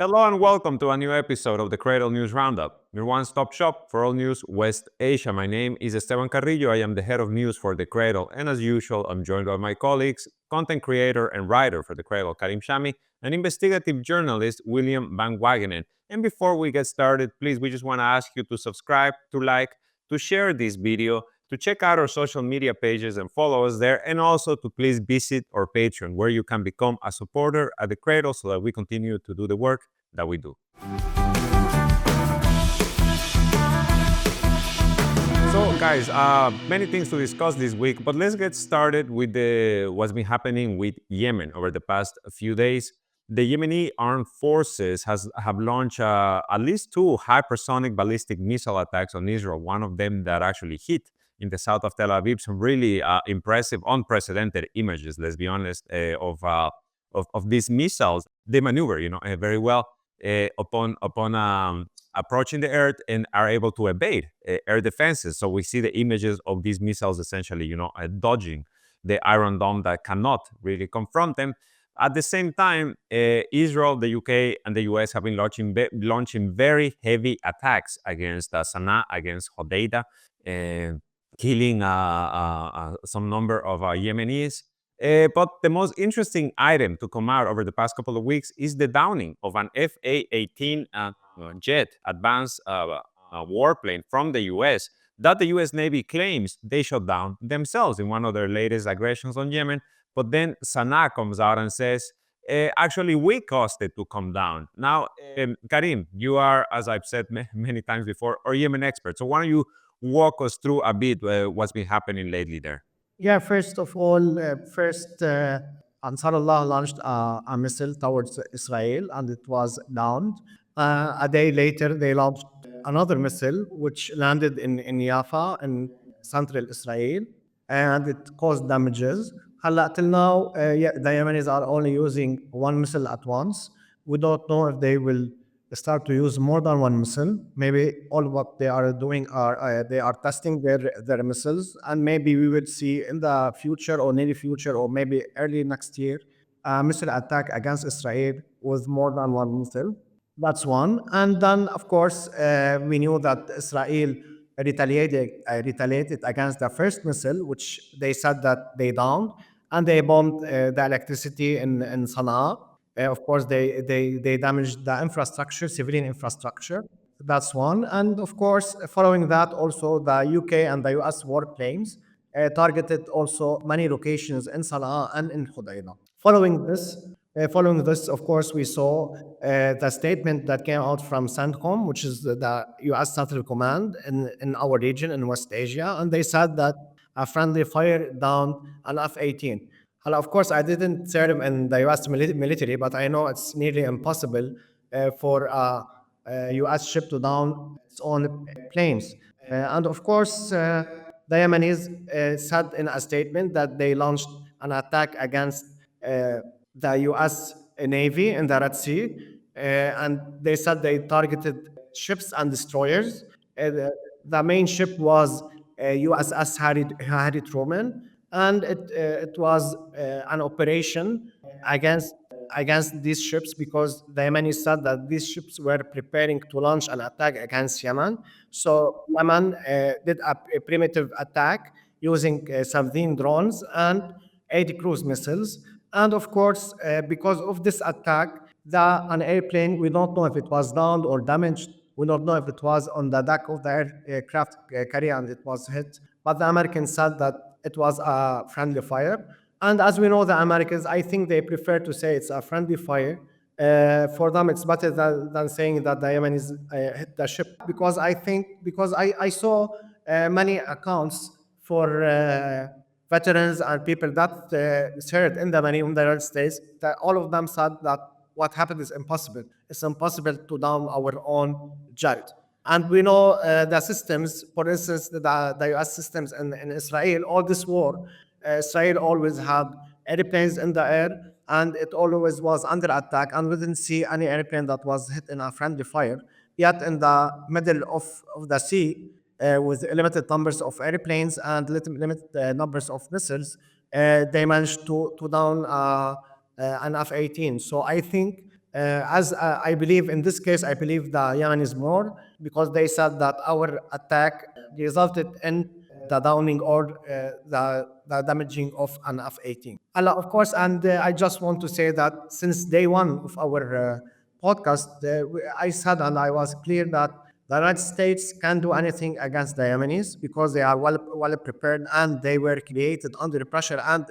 Hello and welcome to a new episode of the Cradle News Roundup, your one-stop shop for all news West Asia. My name is Esteban Carrillo. I am the head of news for the Cradle, and as usual, I'm joined by my colleagues, content creator and writer for the Cradle, Karim Shami, and investigative journalist, William Van Wagenen. And before we get started, please, we just want to ask you to subscribe, to like, to share this video, to check out our social media pages and follow us there, and also to please visit our Patreon, where you can become a supporter at the Cradle so that we continue to do the work that we do. So guys, many things to discuss this week, but let's get started with what's been happening with Yemen over the past few days. The Yemeni armed forces have launched at least two hypersonic ballistic missile attacks on Israel, one of them that actually hit in the south of Tel Aviv. Some really impressive, unprecedented images, let's be honest, of these missiles. They maneuver, very well upon approaching the earth and are able to evade air defenses. So we see the images of these missiles essentially, dodging the Iron Dome that cannot really confront them. At the same time, Israel, the UK, and the US have been launching very heavy attacks against Sana'a, against Hodeidah, killing some number of Yemenis. But the most interesting item to come out over the past couple of weeks is the downing of an FA-18 jet, advanced warplane from the US, that the US Navy claims they shot down themselves in one of their latest aggressions on Yemen. But then Sana'a comes out and says, actually, we caused it to come down. Now, Karim, you are, as I've said many times before, our Yemen expert. So why don't you walk us through a bit what's been happening lately there? Yeah, first of all, Ansarullah launched a missile towards Israel and it was downed. A day later, they launched another missile which landed in Yafa in central Israel and it caused damages. Till now, the Yemenis are only using one missile at once. We don't know if they will start to use more than one missile. Maybe all what they are doing are they are testing their missiles, and maybe we will see in the future or near future or maybe early next year a missile attack against Israel with more than one missile. That's one. And then, of course, we knew that Israel retaliated against the first missile, which they said that they downed, and they bombed the electricity in Sana'a. Of course, they damaged the infrastructure, civilian infrastructure. That's one. And of course, following that, also the UK and the US warplanes targeted also many locations in Sana'a and in Hodeidah. Following this, of course, we saw the statement that came out from CENTCOM, which is the U.S. Central Command in our region in West Asia, and they said that a friendly fire down an F-18. Well, of course, I didn't serve in the U.S. military, but I know it's nearly impossible for a U.S. ship to down its own planes. And of course, the Yemenis said in a statement that they launched an attack against the U.S. Navy in the Red Sea, and they said they targeted ships and destroyers. The main ship was USS Harry Truman, and it was an operation against against these ships because the Yemenis said that these ships were preparing to launch an attack against Yemen. So Yemen did a primitive attack using 17 drones and 80 cruise missiles. And of course, because of this attack, an airplane, we don't know if it was downed or damaged. We don't know if it was on the deck of the aircraft carrier and it was hit. But the Americans said that it was a friendly fire. And as we know, the Americans, I think they prefer to say it's a friendly fire. For them, it's better than saying that the Yemenis hit the ship because I saw many accounts for veterans and people that served in the United States. That all of them said that what happened is impossible. It's impossible to down our own jet. And we know the systems, for instance, the US systems in Israel, all this war, Israel always had airplanes in the air and it always was under attack. And we didn't see any airplane that was hit in a friendly fire. Yet in the middle of the sea, with limited numbers of airplanes and limited numbers of missiles, they managed to down an F-18. So I think As I believe in this case, I believe the Yemen is more because they said that our attack resulted in the downing or the damaging of an F-18. Of course, and I just want to say that since day one of our podcast, I said and I was clear that the United States can do anything against the Yemenis because they are well prepared and they were created under pressure and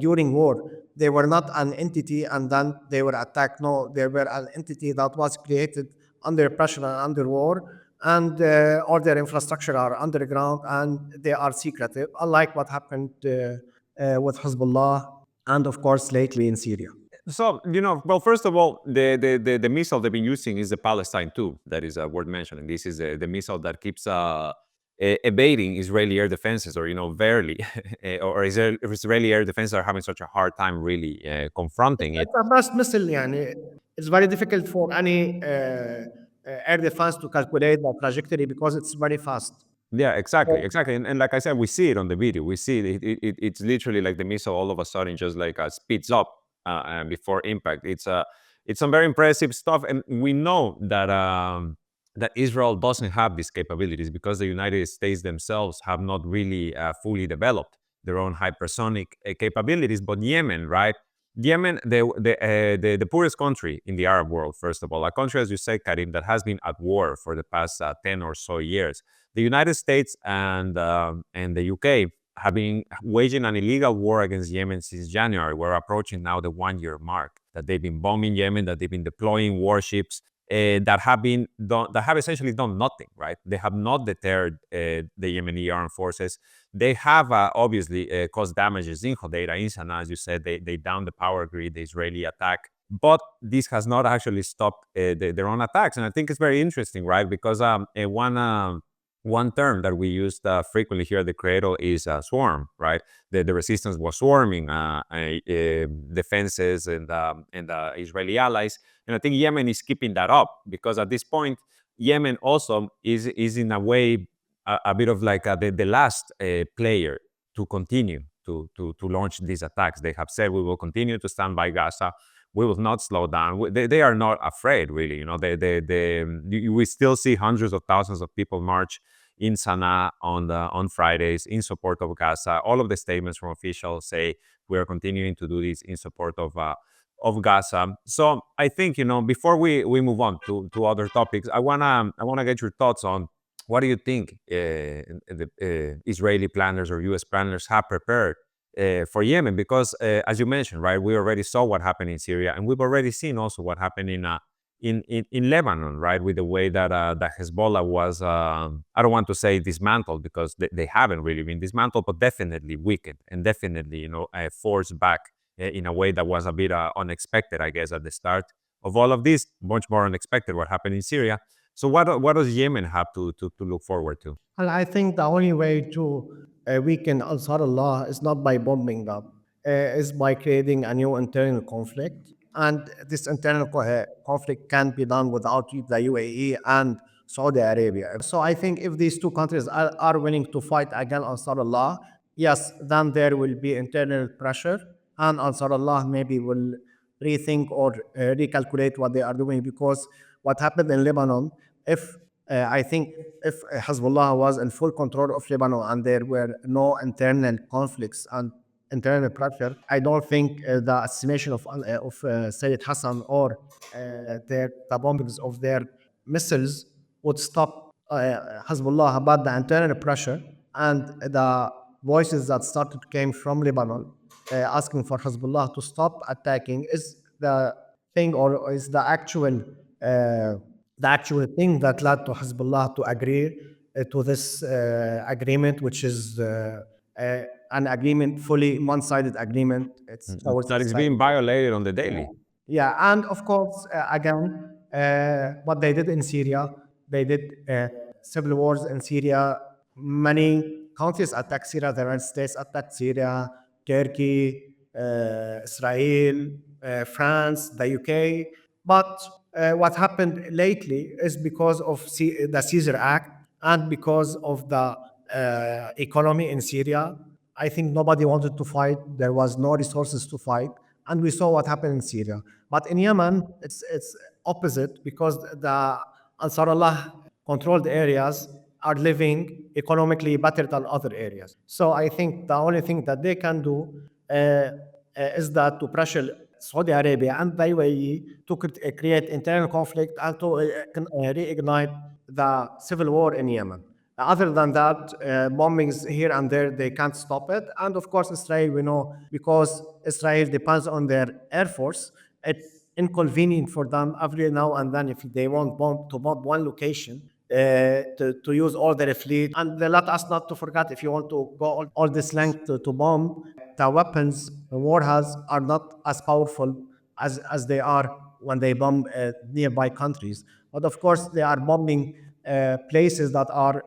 during war. They were not an entity and then they were attacked. No, they were an entity that was created under pressure and under war, and all their infrastructure are underground and they are secretive, unlike what happened with Hezbollah and, of course, lately in Syria. So, well, first of all, the missile they've been using is the Palestine 2. That is worth mentioning. This is the missile that keeps evading Israeli air defenses, or, barely, or Israeli air defenses are having such a hard time really confronting it. It's a fast missile. يعني, it's very difficult for any air defense to calculate the trajectory because it's very fast. Yeah, exactly, So exactly. And like I said, we see it on the video. We see it's literally like the missile all of a sudden just like speeds up before impact. It's some very impressive stuff, and we know that Israel doesn't have these capabilities because the United States themselves have not really fully developed their own hypersonic capabilities. But Yemen, right? Yemen, the poorest country in the Arab world, first of all, a country, as you said, Karim, that has been at war for the past 10 or so years. The United States and the UK have been waging an illegal war against Yemen since January. We're approaching now the 1 year mark that they've been bombing Yemen, that they've been deploying warships that have essentially done nothing. Right? They have not deterred the Yemeni armed forces. They have obviously caused damages in Hodeida, in Sana'a, as you said. They downed the power grid, the Israeli attack. But this has not actually stopped their own attacks. And I think it's very interesting, right? Because one term that we used frequently here at the Cradle is swarm, right? The resistance was swarming defenses and Israeli allies. And I think Yemen is keeping that up because at this point, Yemen also is in a way a bit of like the last player to continue to launch these attacks. They have said we will continue to stand by Gaza. We will not slow down. They are not afraid, really. We still see hundreds of thousands of people march in Sana'a on Fridays in support of Gaza. All of the statements from officials say we are continuing to do this in support of Gaza. So I think before we move on to other topics, I wanna get your thoughts on what do you think the Israeli planners or U.S. planners have prepared for Yemen? Because as you mentioned, right, we already saw what happened in Syria, and we've already seen also what happened in Lebanon, right, with the way that Hezbollah was, I don't want to say dismantled because they haven't really been dismantled, but definitely weakened and definitely, forced back in a way that was a bit unexpected, I guess, at the start of all of this, much more unexpected what happened in Syria. So what does Yemen have to look forward to? and I think the only way to weaken Ansar Allah is not by bombing them, is by creating a new internal conflict. And this internal conflict can be done without the UAE and Saudi Arabia. So I think if these two countries are willing to fight against Ansar Allah, yes, then there will be internal pressure, and Ansar Allah maybe will rethink or recalculate what they are doing because what happened in Lebanon, if I think if Hezbollah was in full control of Lebanon and there were no internal conflicts and internal pressure, I don't think the estimation of Sayyid Hassan or the bombings of their missiles would stop Hezbollah. But the internal pressure and the voices that started came from Lebanon asking for Hezbollah to stop attacking is the thing, or is the actual thing that led to Hezbollah to agree to this agreement, which is an agreement, fully one-sided agreement. It's towards That is Israel. being violated on the daily. Yeah, and of course, again, what they did in Syria, they did civil wars in Syria. Many countries attacked Syria. The United States attacked Syria, Turkey, Israel, France, the UK. But what happened lately is because of the Caesar Act and because of the economy in Syria. I think nobody wanted to fight. There was no resources to fight. and we saw what happened in Syria. But in Yemen, it's opposite because the Ansarullah controlled areas are living economically better than other areas. So I think the only thing that they can do is that to pressure Saudi Arabia and the UAE to create internal conflict and to reignite the civil war in Yemen. Other than that, bombings here and there, they can't stop it. And of course, Israel, we know, because Israel depends on their air force, it's inconvenient for them every now and then if they want to bomb one location. To use all their fleet. And they let us not to forget, if you want to go all this length to bomb, the weapons, the warheads are not as powerful as they are when they bomb nearby countries. But of course, they are bombing places that are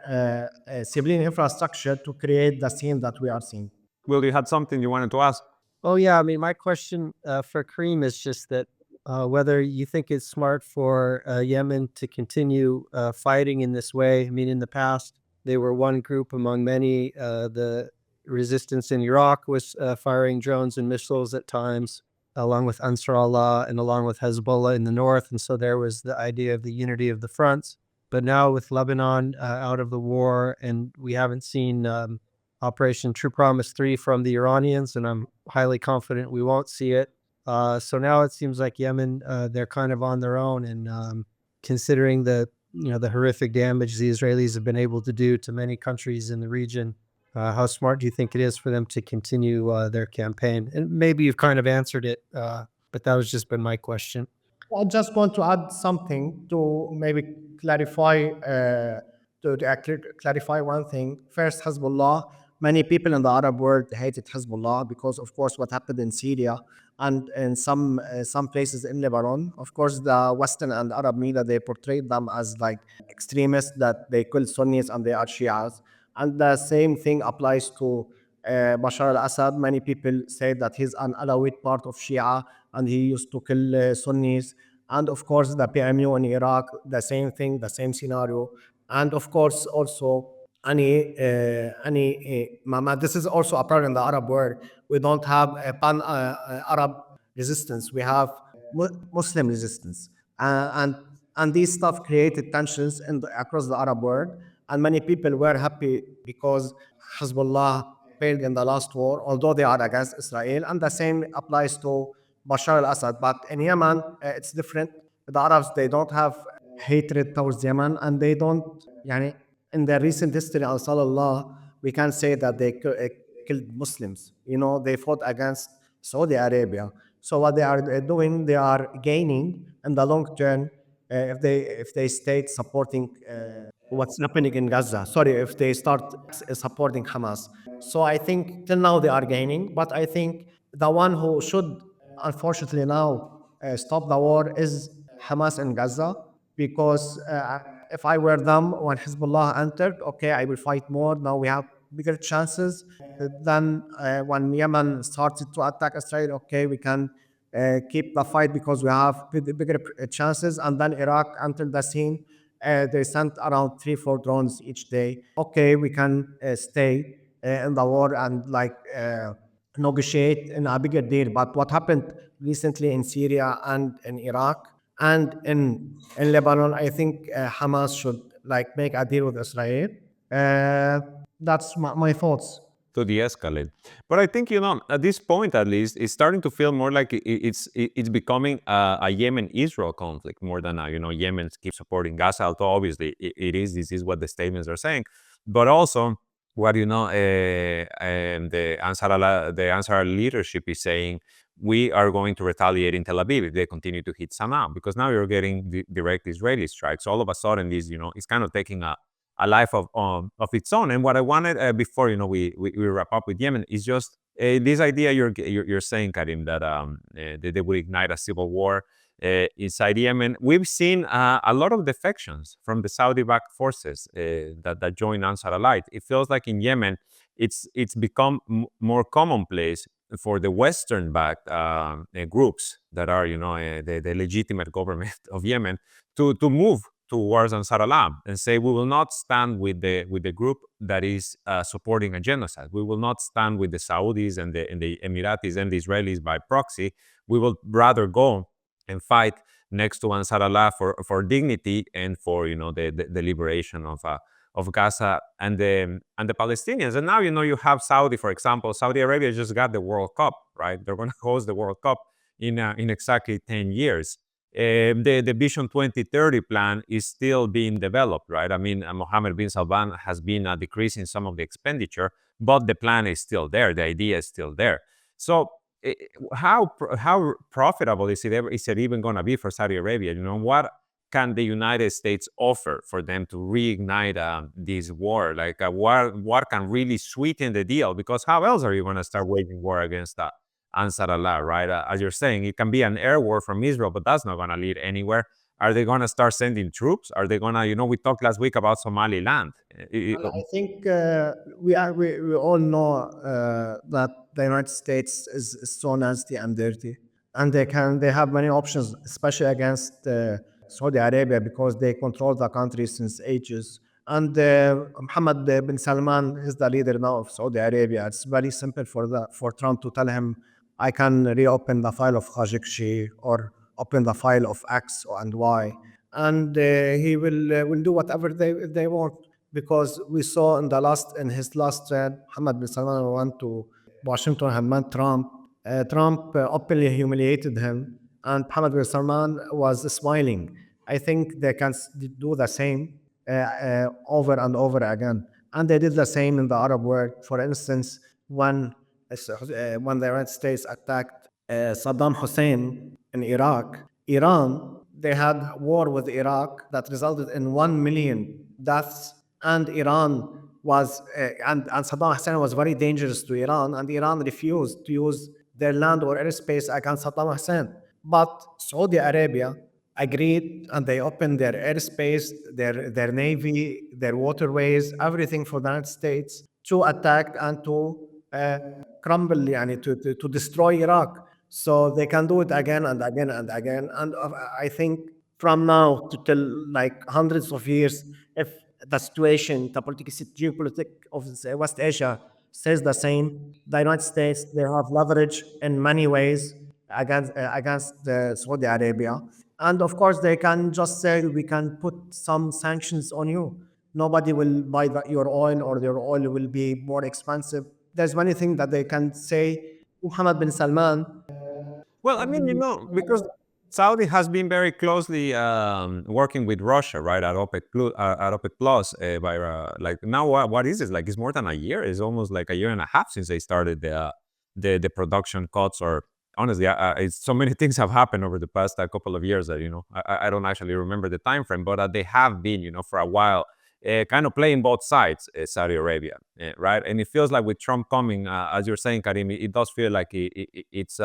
civilian infrastructure to create the scene that we are seeing. Will, you had something you wanted to ask? Oh, yeah. I mean, my question for Kareem is just that whether you think it's smart for Yemen to continue fighting in this way. I mean, in the past, they were one group among many. The resistance in Iraq was firing drones and missiles at times, along with Ansar Allah and along with Hezbollah in the north. And so there was the idea of the unity of the fronts. But now with Lebanon out of the war, and we haven't seen Operation True Promise 3 from the Iranians, and I'm highly confident we won't see it. So now it seems like Yemen, they're kind of on their own, and considering the the horrific damage the Israelis have been able to do to many countries in the region, how smart do you think it is for them to continue their campaign? And maybe you've kind of answered it, but that was just been my question. I just want to add something to maybe clarify clarify one thing. First, Hezbollah. Many people in the Arab world hated Hezbollah because, of course, what happened in Syria and in some places in Lebanon. Of course, the Western and Arab media, they portrayed them as like extremists, that they kill Sunnis and they are Shias. And the same thing applies to Bashar al-Assad. Many people say that he's an Alawite part of Shia and he used to kill Sunnis. And of course, the PMU in Iraq, the same thing, the same scenario. And of course, also this is also a problem in the Arab world. We don't have a pan Arab resistance. We have Muslim resistance, and these stuff created tensions across the Arab world. And many people were happy because Hezbollah failed in the last war, although they are against Israel. And the same applies to Bashar al-Assad. But in Yemen, it's different. The Arabs, they don't have hatred towards Yemen, and they don't, yani, in their recent history, Ansarullah, we can say that they killed Muslims. They fought against Saudi Arabia. So what they are doing, they are gaining in the long term if they stay supporting what's happening in Gaza. Sorry, if they start supporting Hamas. So I think till now they are gaining, but I think the one who should, unfortunately now, stop the war is Hamas in Gaza, because if I were them when Hezbollah entered, okay, I will fight more. Now we have bigger chances than when Yemen started to attack Israel. Okay, we can keep the fight because we have bigger chances. And then Iraq entered the scene. They sent around 3-4 drones each day. Okay, we can stay in the war and negotiate in a bigger deal. But what happened recently in Syria and in Iraq and in Lebanon, I think Hamas should make a deal with Israel. That's my thoughts. To de-escalate. But I think, at this point at least, it's starting to feel more like it's becoming a Yemen-Israel conflict more than Yemen keep supporting Gaza. Although obviously this is what the statements are saying. But also, what the Ansar leadership is saying, we are going to retaliate in Tel Aviv if they continue to hit Sana'a, because now you're getting direct Israeli strikes. So all of a sudden, this it's kind of taking a life of its own. And what I wanted before we wrap up with Yemen is just this idea you're saying, Karim, that they would ignite a civil war inside Yemen. We've seen a lot of defections from the Saudi-backed forces that joined Ansar Allah. It feels like in Yemen, it's become more commonplace for the Western-backed groups that are the legitimate government of Yemen to move towards Ansar Allah and say we will not stand with the group that is supporting a genocide. We will not stand with the Saudis and the Emiratis and the Israelis by proxy. We will rather go and fight next to Ansar Allah for dignity and for the liberation of Gaza and the Palestinians. And now you have Saudi, for example. Saudi Arabia just got the World Cup, right? They're going to host the World Cup in exactly 10 years. The Vision 2030 plan is still being developed, right? I mean, Mohammed bin Salman has been decreasing some of the expenditure, but the plan is still there. The idea is still there. So how profitable is it even going to be for Saudi Arabia? What can the United States offer for them to reignite this war? Like, what can really sweeten the deal? Because how else are you going to start waging war against Ansar Allah, right? As you're saying, it can be an air war from Israel, but that's not going to lead anywhere. Are they going to start sending troops? Are they going to, we talked last week about Somaliland. Well, I think we all know that the United States is so nasty and dirty, and they have many options, especially against Saudi Arabia, because they control the country since ages. And Mohammed bin Salman is the leader now of Saudi Arabia. It's very simple for Trump to tell him, I can reopen the file of Khashoggi or open the file of X and Y, and he will do whatever they want, because we saw in his last trip, Mohammed bin Salman went to Washington and met Trump. Trump openly humiliated him, and Mohammed bin Salman was smiling. I think they can do the same over and over again, and they did the same in the Arab world. For instance, when the United States attacked Saddam Hussein in Iraq, Iran, they had war with Iraq that resulted in 1 million deaths, and Iran and Saddam Hussein was very dangerous to Iran, and Iran refused to use their land or airspace against Saddam Hussein. But Saudi Arabia agreed, and they opened their airspace, their navy, their waterways, everything for the United States to attack and to crumble, yani to destroy Iraq. So they can do it again and again and again. And I think from now to till like hundreds of years, if the situation, the geopolitics of West Asia stays the same, the United States, they have leverage in many ways against Saudi Arabia. And of course, they can just say, we can put some sanctions on you. Nobody will buy your oil, or your oil will be more expensive. There's many things that they can say. Mohammed bin Salman. Well, I mean, because Saudi has been very closely working with Russia, right, at OPEC Plus. Like now, what is it? Like, it's more than a year. It's almost like a year and a half since they started the production cuts. Or honestly, so many things have happened over the past couple of years that I don't actually remember the time frame, but they have been for a while. Kind of playing both sides, Saudi Arabia, right? And it feels like with Trump coming, as you're saying, Karim, it does feel like it's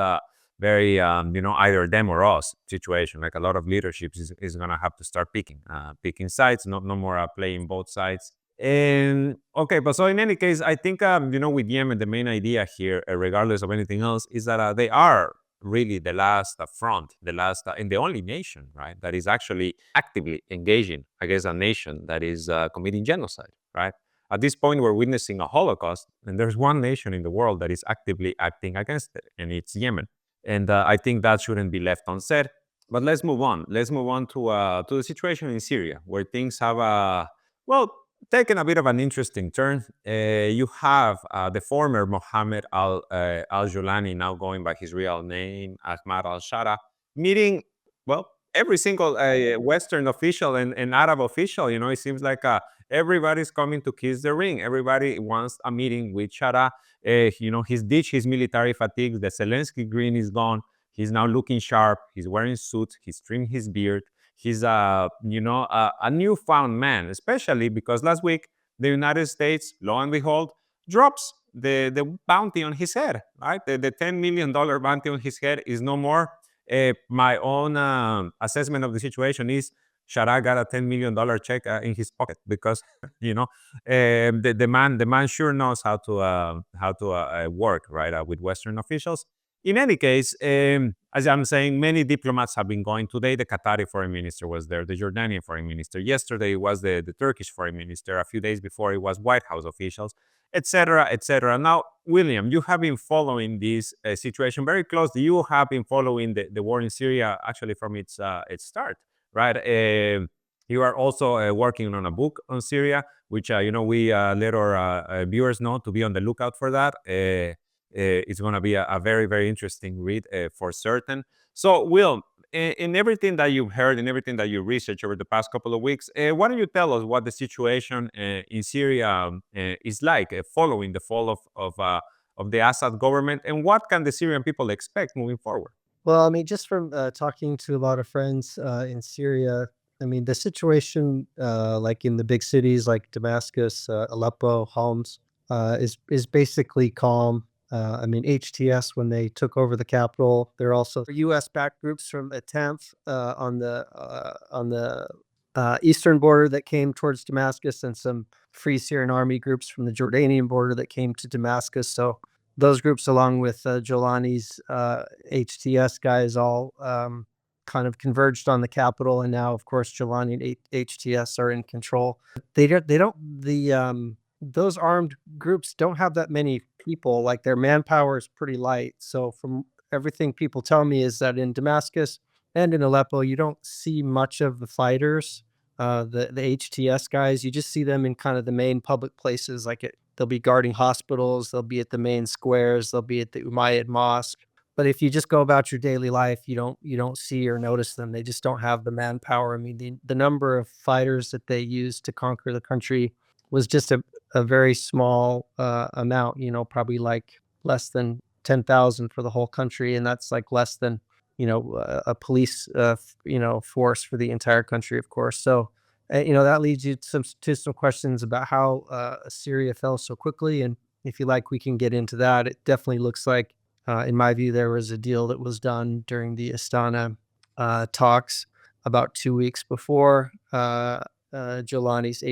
very, either them or us situation. Like, a lot of leadership is going to have to start picking sides, no more playing both sides. And okay, but so in any case, I think, with Yemen, the main idea here, regardless of anything else, is that they are really the last front, the last and the only nation, right, that is actually actively engaging against a nation that is committing genocide, right? At this point, we're witnessing a Holocaust, and there's one nation in the world that is actively acting against it, and it's Yemen. And I think that shouldn't be left unsaid. But let's move on. Let's move on to the situation in Syria, where things have, taken a bit of an interesting turn. You have the former Mohammed al-Julani, now going by his real name, Ahmad al-Shara, meeting, every single Western official and Arab official. It seems like everybody's coming to kiss the ring. Everybody wants a meeting with Shara. He's ditched his military fatigues. The Zelensky grin is gone. He's now looking sharp. He's wearing suits. He's trimmed his beard. He's a newfound man, especially because last week the United States, lo and behold, drops the bounty on his head, right? The $10 million bounty on his head is no more. My own assessment of the situation is Shara got a $10 million check in his pocket, because the man sure knows how to work, right, with Western officials. In any case, as I'm saying, many diplomats have been going today. The Qatari foreign minister was there, the Jordanian foreign minister. Yesterday it was the Turkish foreign minister. A few days before it was White House officials, etc., etc. Now, William, you have been following this situation very closely. You have been following the war in Syria actually from its start, right? You are also working on a book on Syria, which we let our viewers know to be on the lookout for that. It's going to be a very, very interesting read for certain. So, Will, in everything that you've heard, in everything that you researched over the past couple of weeks, why don't you tell us what the situation in Syria is like following the fall of the Assad government, and what can the Syrian people expect moving forward? Well, I mean, just from talking to a lot of friends in Syria, I mean, the situation, like in the big cities like Damascus, Aleppo, Homs, is basically calm. I mean, HTS when they took over the capital, there are also U.S. backed groups from Atanf on the eastern border that came towards Damascus, and some Free Syrian Army groups from the Jordanian border that came to Damascus. So those groups, along with Jolani's HTS guys, all kind of converged on the capital, and now, of course, Jolani and HTS are in control. Those armed groups don't have that many people. Like, their manpower is pretty light. So from everything people tell me is that in Damascus and in Aleppo, you don't see much of the fighters, the HTS guys. You just see them in kind of the main public places, like they'll be guarding hospitals, they'll be at the main squares, they'll be at the Umayyad Mosque. But if you just go about your daily life, you don't see or notice them. They just don't have the manpower. I mean, the number of fighters that they used to conquer the country was just a very small amount, probably like less than 10,000 for the whole country. And that's like less than, a police, force for the entire country, of course. So, that leads you to some questions about how Syria fell so quickly. And if you like, we can get into that. It definitely looks like, in my view, there was a deal that was done during the Astana talks about 2 weeks before Jolani's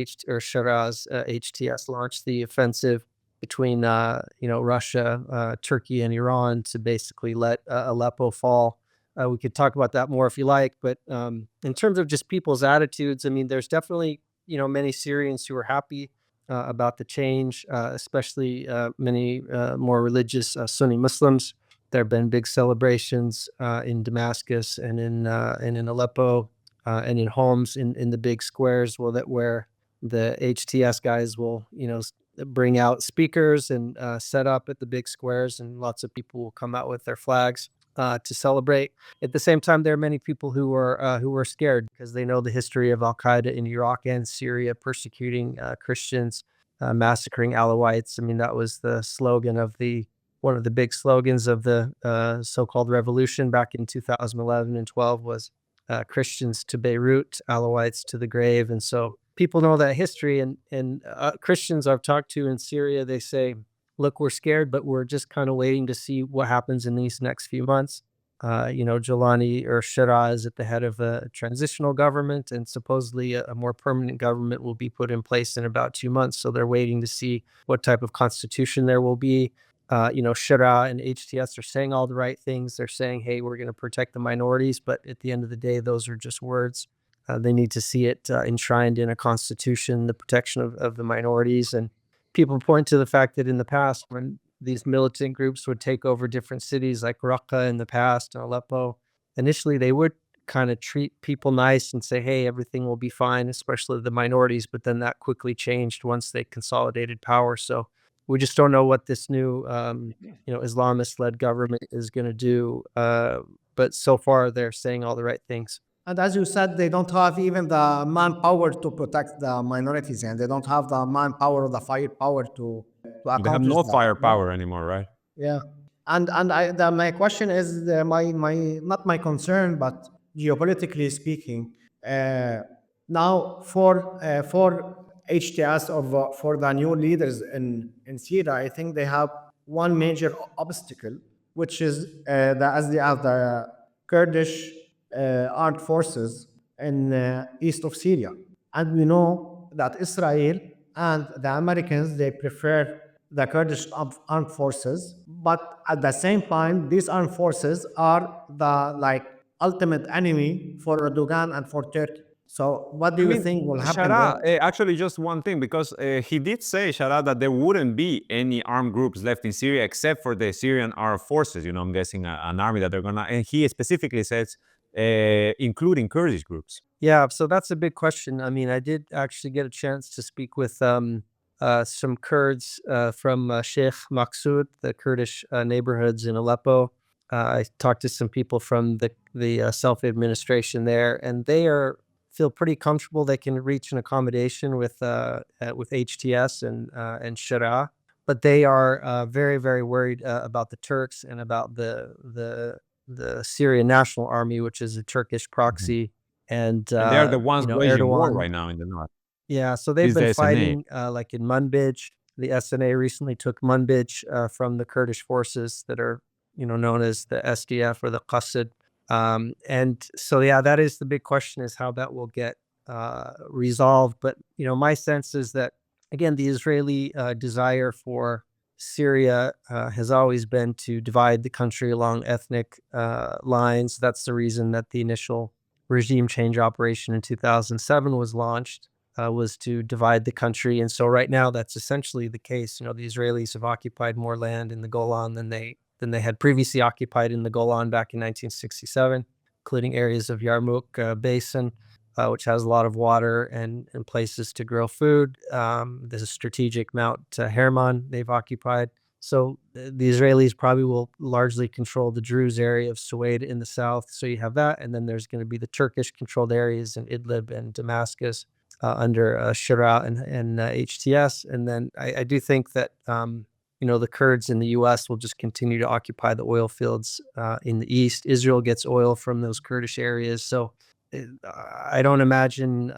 Shiraz HTS launched the offensive between Russia, Turkey, and Iran to basically let Aleppo fall. We could talk about that more if you like, but in terms of just people's attitudes, I mean, there's definitely many Syrians who are happy about the change, especially many more religious Sunni Muslims. There have been big celebrations in Damascus and in Aleppo and in Homs in the big squares where the HTS guys will bring out speakers and set up at the big squares, and lots of people will come out with their flags to celebrate. At the same time, there are many people who are scared because they know the history of Al Qaeda in Iraq and Syria persecuting Christians, massacring Alawites. I mean, that was the slogan of one of the big slogans of the so-called revolution back in 2011 and 12 was Christians to Beirut, Alawites to the grave. And so people know that history, and Christians I've talked to in Syria, they say, look, we're scared, but we're just kind of waiting to see what happens in these next few months. Jolani or Shira is at the head of a transitional government, and supposedly a more permanent government will be put in place in about 2 months. So they're waiting to see what type of constitution there will be. Shira and HTS are saying all the right things. They're saying, hey, we're going to protect the minorities. But at the end of the day, those are just words. They need to see it enshrined in a constitution, the protection of the minorities. And people point to the fact that in the past, when these militant groups would take over different cities like Raqqa in the past and Aleppo, initially they would kind of treat people nice and say, hey, everything will be fine, especially the minorities. But then that quickly changed once they consolidated power. So we just don't know what this new, Islamist-led government is going to do. But so far, they're saying all the right things. And as you said, they don't have even the manpower to protect the minorities, and they don't have the manpower or the firepower to They have accomplish no that. firepower anymore, right? Yeah, and my question is my not my concern, but geopolitically speaking, now for HTS of for the new leaders in Syria, I think they have one major obstacle, which is as they have the Kurdish armed forces in east of Syria, and we know that Israel and the Americans they prefer the Kurdish armed forces, but at the same time, these armed forces are the like ultimate enemy for Erdogan and for Turkey. So, what do I you mean, think will happen there? Shara, actually, just one thing, because he did say, Shara, that there wouldn't be any armed groups left in Syria except for the Syrian armed forces. I'm guessing an army that they're gonna, and he specifically says, including Kurdish groups. Yeah, so that's a big question. I mean, I did actually get a chance to speak with some Kurds from Sheikh Maksud, the Kurdish neighborhoods in Aleppo. I talked to some people from the self administration there, and they are feel pretty comfortable. They can reach an accommodation with HTS and Shara, but they are very very worried about the Turks and about the Syrian National Army, which is a Turkish Mhm. proxy, and And they are the ones waging war Erdogan. right now in the north. Yeah, so they've Is been the SNA. fighting like in Manbij. The SNA recently took Manbij from the Kurdish forces that are known as the SDF or the Qassid. And so yeah, that is the big question, is how that will get resolved. But my sense is that, again, the Israeli desire for Syria has always been to divide the country along ethnic lines. That's the reason that the initial regime change operation in 2007 was launched, was to divide the country. And so right now, that's essentially the case. The Israelis have occupied more land in the Golan than they had previously occupied in the Golan back in 1967, including areas of Yarmouk Basin, which has a lot of water and places to grow food. There's a strategic Mount Hermon they've occupied. So the Israelis probably will largely control the Druze area of Suwaid in the south. So you have that, and then there's going to be the Turkish-controlled areas in Idlib and Damascus under Shira and HTS. And then I do think that the Kurds in the U.S. will just continue to occupy the oil fields in the east. Israel gets oil from those Kurdish areas, so I don't imagine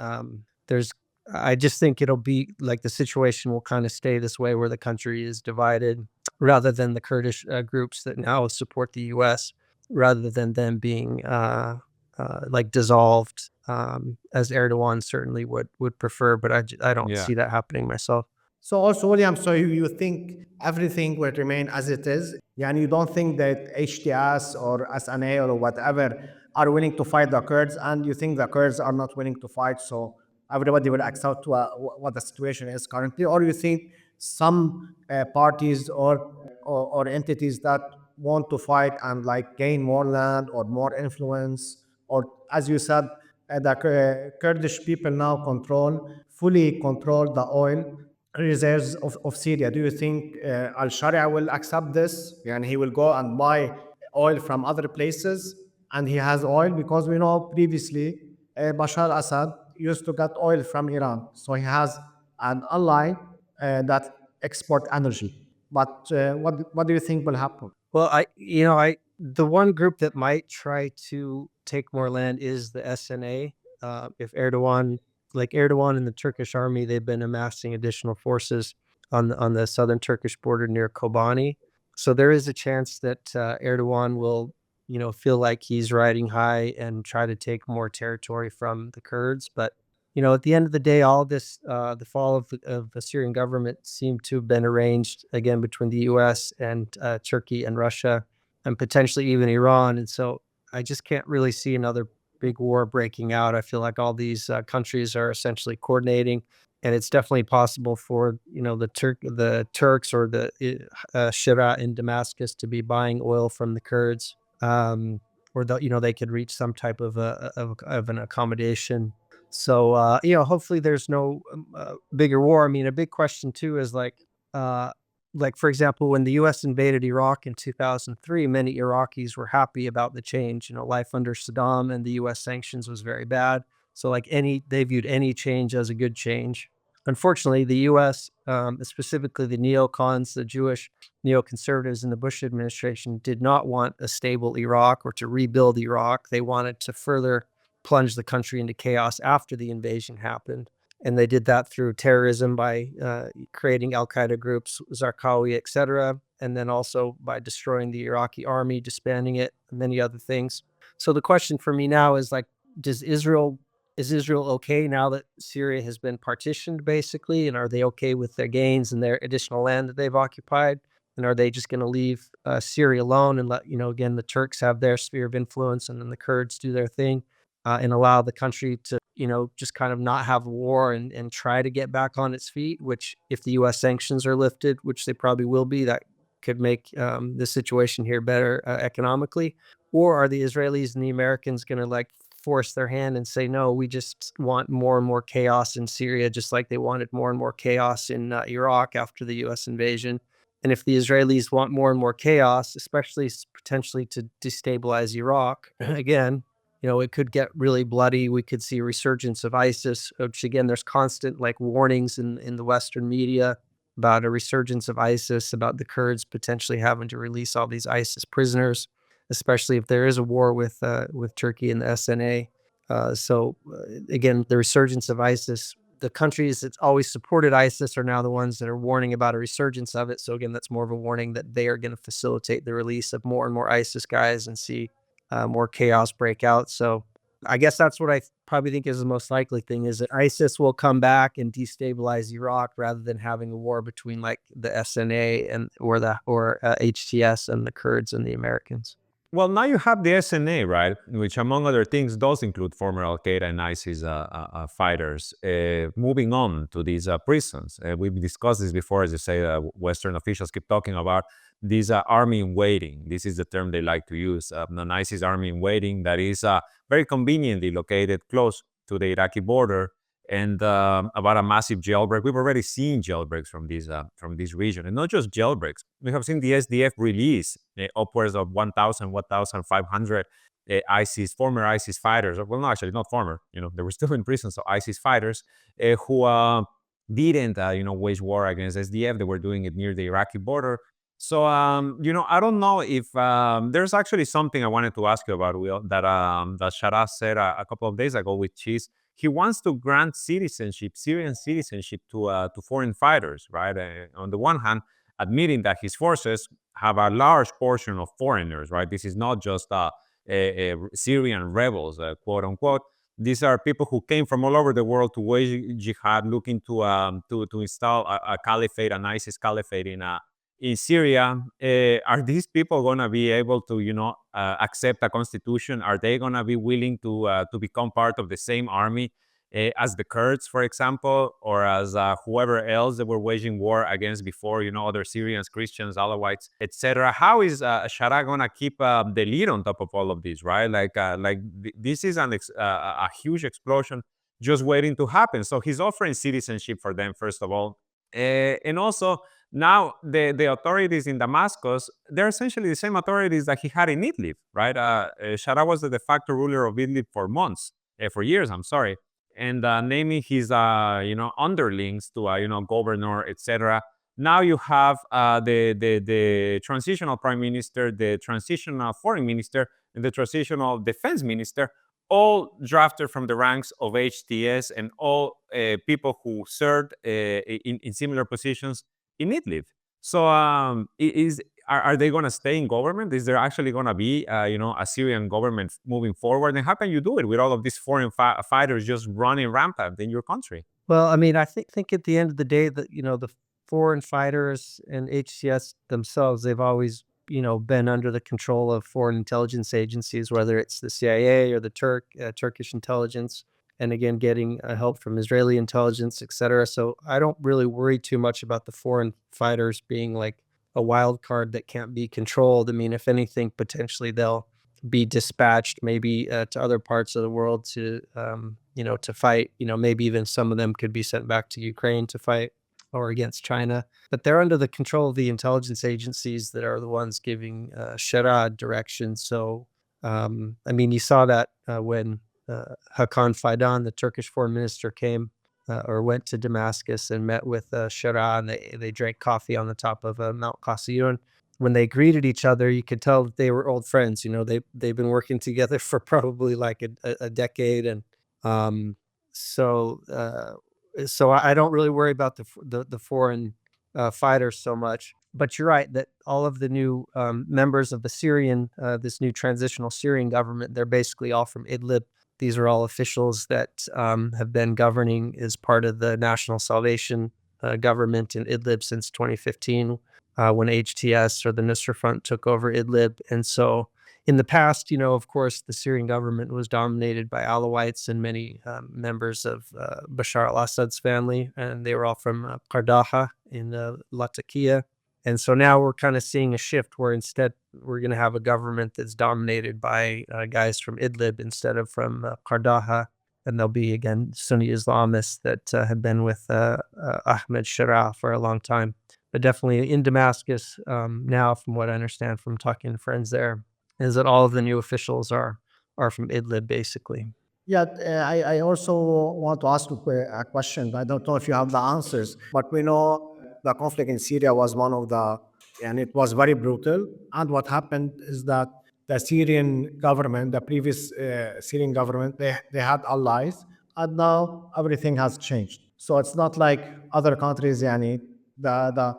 there's. I just think it'll be like the situation will kind of stay this way, where the country is divided, rather than the Kurdish groups that now support the U.S., rather than them being like dissolved, as Erdogan certainly would prefer. But I don't Yeah. see that happening myself. So also, William, so you think everything will remain as it is? And you don't think that HTS or SNA or whatever are willing to fight the Kurds, and you think the Kurds are not willing to fight, so everybody will accept what the situation is currently? Or you think some parties or entities that want to fight and like gain more land or more influence, or as you said, the Kurdish people now fully control the oil reserves of Syria. Do you think Al Sharia will accept this? And he will go and buy oil from other places, and he has oil because we know previously Bashar Assad used to get oil from Iran, so he has an ally that export energy. But what do you think will happen? Well, the one group that might try to take more land is the SNA. If Erdogan, like Erdogan and the Turkish army, they've been amassing additional forces on the southern Turkish border near Kobani. So there is a chance that Erdogan will, feel like he's riding high and try to take more territory from the Kurds. But at the end of the day, all this, the fall of the Syrian government seemed to have been arranged again between the U.S. and Turkey and Russia, and potentially even Iran. And so I just can't really see another big war breaking out. I feel like all these countries are essentially coordinating, and it's definitely possible for the Turks or the Shira in Damascus to be buying oil from the Kurds, or they could reach some type of an accommodation. So hopefully there's no bigger war. I mean, a big question too is uh, like for example, when the U.S. invaded Iraq in 2003, many Iraqis were happy about the change. Life under Saddam and the U.S. sanctions was very bad. So they viewed any change as a good change. Unfortunately, the U.S., specifically the neocons, the Jewish neoconservatives in the Bush administration, did not want a stable Iraq or to rebuild Iraq. They wanted to further plunge the country into chaos after the invasion happened. And they did that through terrorism by creating Al Qaeda groups, Zarqawi, etc., and then also by destroying the Iraqi army, disbanding it, and many other things. So the question for me now is does Israel is Israel okay now that Syria has been partitioned, basically? And are they okay with their gains and their additional land that they've occupied? And are they just going to leave Syria alone and let, again, the Turks have their sphere of influence and then the Kurds do their thing, and allow the country to, just kind of not have war and try to get back on its feet, which, if the US sanctions are lifted, which they probably will be, that could make the situation here better economically? Or are the Israelis and the Americans going to like force their hand and say, no, we just want more and more chaos in Syria, just like they wanted more and more chaos in Iraq after the US invasion? And if the Israelis want more and more chaos, especially potentially to destabilize Iraq, again, it could get really bloody. We could see a resurgence of ISIS, which, again, there's constant like warnings in the Western media about a resurgence of ISIS, about the Kurds potentially having to release all these ISIS prisoners, especially if there is a war with Turkey and the SNA. Again, the resurgence of ISIS, the countries that always supported ISIS are now the ones that are warning about a resurgence of it. So again, that's more of a warning that they are going to facilitate the release of more and more ISIS guys and see more chaos break out. So I guess that's what I probably think is the most likely thing, is that ISIS will come back and destabilize Iraq rather than having a war between like the SNA and or HTS and the Kurds and the Americans. Well, now you have the SNA, right? Which, among other things, does include former Al Qaeda and ISIS fighters moving on to these prisons. We've discussed this before, as you say. Western officials keep talking about this army in waiting. This is the term they like to use. An ISIS army in waiting that is very conveniently located close to the Iraqi border, and about a massive jailbreak. We've already seen jailbreaks from this region, and not just jailbreaks. We have seen the SDF release upwards of 1,000, 1,500 former ISIS fighters. Well, no, actually, not former. They were still in prison, so ISIS fighters who didn't, wage war against SDF. They were doing it near the Iraqi border. So, I don't know if there's actually something I wanted to ask you about, Will, that Shara said a couple of days ago, which is he wants to grant citizenship, Syrian citizenship, to foreign fighters, right? On the one hand, admitting that his forces have a large portion of foreigners, right? This is not just Syrian rebels, quote unquote. These are people who came from all over the world to wage jihad, looking to install a caliphate, an ISIS caliphate in Syria. Are these people going to be able to, accept a constitution? Are they going to be willing to become part of the same army as the Kurds, for example, or as whoever else they were waging war against before? Other Syrians, Christians, Alawites, etc. How is Shara going to keep the lead on top of all of this, right? This is a huge explosion just waiting to happen. So he's offering citizenship for them, first of all, and also, now, the authorities in Damascus, they're essentially the same authorities that he had in Idlib, right? Shara was the de facto ruler of Idlib for years, I'm sorry. And naming his, underlings to, governor, etc. Now you have the transitional prime minister, the transitional foreign minister, and the transitional defense minister, all drafted from the ranks of HTS, and all people who served in similar positions in Idlib. So, are they going to stay in government? Is there actually going to be, a Syrian government moving forward? And how can you do it with all of these foreign fighters just running rampant in your country? Well, I mean, I think at the end of the day that, the foreign fighters and HCS themselves, they've always, been under the control of foreign intelligence agencies, whether it's the CIA or the Turkish intelligence, and again, getting help from Israeli intelligence, etc. So I don't really worry too much about the foreign fighters being like a wild card that can't be controlled. I mean, if anything, potentially they'll be dispatched maybe to other parts of the world to to fight. Maybe even some of them could be sent back to Ukraine to fight, or against China. But they're under the control of the intelligence agencies that are the ones giving Shara direction. So I mean, you saw that when Hakan Fidan, the Turkish foreign minister, came or went to Damascus and met with Shara, and they drank coffee on the top of Mount Qasiyun. When they greeted each other, you could tell that they were old friends. They've been working together for probably like a decade, and um, so I don't really worry about the foreign fighters so much. But you're right that all of the new members of the Syrian, this new transitional Syrian government, they're basically all from Idlib. these are all officials that have been governing as part of the National Salvation government in Idlib since 2015, when HTS or the Nusra Front took over Idlib. And so in the past, of course, the Syrian government was dominated by Alawites and many members of Bashar al-Assad's family, and they were all from Qardaha in Latakia. And so now we're kind of seeing a shift where instead we're going to have a government that's dominated by guys from Idlib instead of from Qardaha. And there'll be, again, Sunni Islamists that have been with Ahmed Shara for a long time. But definitely in Damascus now, from what I understand from talking to friends there, is that all of the new officials are from Idlib, basically. Yeah, I also want to ask you a question. I don't know if you have the answers, but we know the conflict in Syria was one of the, and it was very brutal. And what happened is that the Syrian government, the previous Syrian government, they had allies, and now everything has changed. So it's not like other countries, yani, the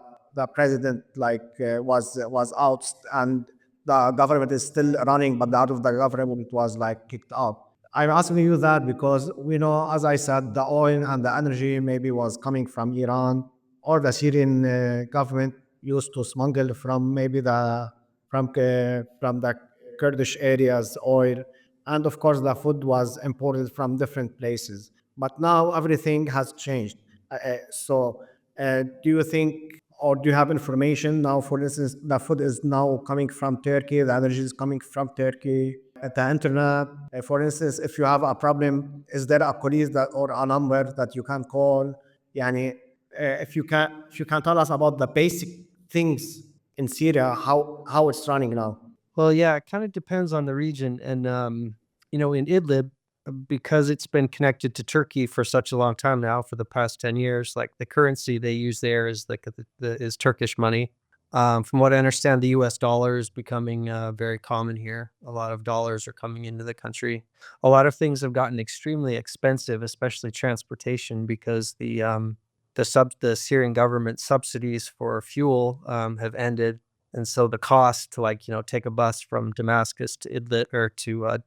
president was out and the government is still running, but out of the government was like kicked out. I'm asking you that because we know, as I said, the oil and the energy maybe was coming from Iran, or the Syrian government used to smuggle from maybe from the Kurdish areas oil, and of course the food was imported from different places. But now everything has changed. Do you think, or do you have information now? For instance, the food is now coming from Turkey, the energy is coming from Turkey, at the internet. For instance, if you have a problem, is there a police that or a number that you can call? Yani, if you can tell us about the basic things in Syria, how it's running now. Well, yeah, it kind of depends on the region. And, in Idlib, because it's been connected to Turkey for such a long time now, for the past 10 years, like the currency they use there is like is Turkish money. From what I understand, the US dollar is becoming very common here. A lot of dollars are coming into the country. A lot of things have gotten extremely expensive, especially transportation, because the Syrian government subsidies for fuel have ended. And so the cost to take a bus from Damascus to Idlib or to